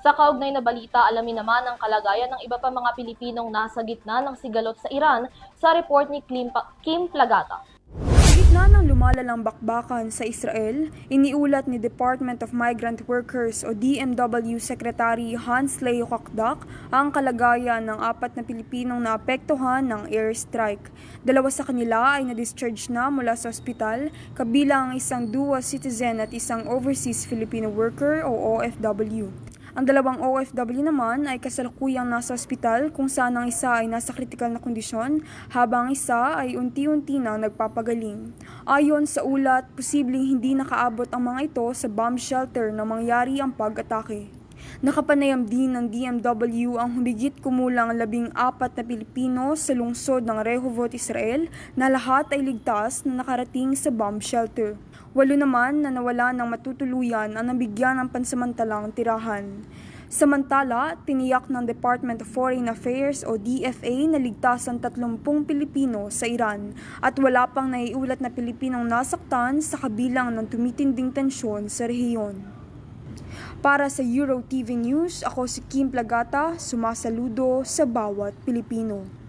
Sa kaugnay na balita, alamin naman ang kalagayan ng iba pa mga Pilipinong nasa gitna ng sigalot sa Iran sa report ni Kim Plagata. Sa gitna ng lumalalang bakbakan sa Israel, iniulat ni Department of Migrant Workers o DMW Secretary Hans Leo Kakdak ang kalagayan ng 4 na Pilipinong naapektuhan ng airstrike. 2 sa kanila ay na-discharge na mula sa ospital, kabilang ang isang dual citizen at isang overseas Filipino worker o OFW. Ang 2 OFW naman ay kasalukuyang nasa ospital kung saan ang isa ay nasa kritikal na kondisyon habang ang isa ay unti-unti na nagpapagaling. Ayon sa ulat, posibleng hindi nakaabot ang mga ito sa bomb shelter na mangyari ang pag-atake. Nakapanayam din ng DMW ang humigit kumulang 14 na Pilipino sa lungsod ng Rehovot, Israel na lahat ay ligtas na nakarating sa bomb shelter. 8 naman na nawala ng matutuluyan ang nabigyan ng pansamantalang tirahan. Samantala, tiniyak ng Department of Foreign Affairs o DFA na ligtas ang 30 Pilipino sa Iran at wala pang naiulat na Pilipinong nasaktan sa kabilang ng tumitinding tensyon sa rehiyon. Para sa Euro TV News, ako si Kim Plagata, sumasaludo sa bawat Pilipino.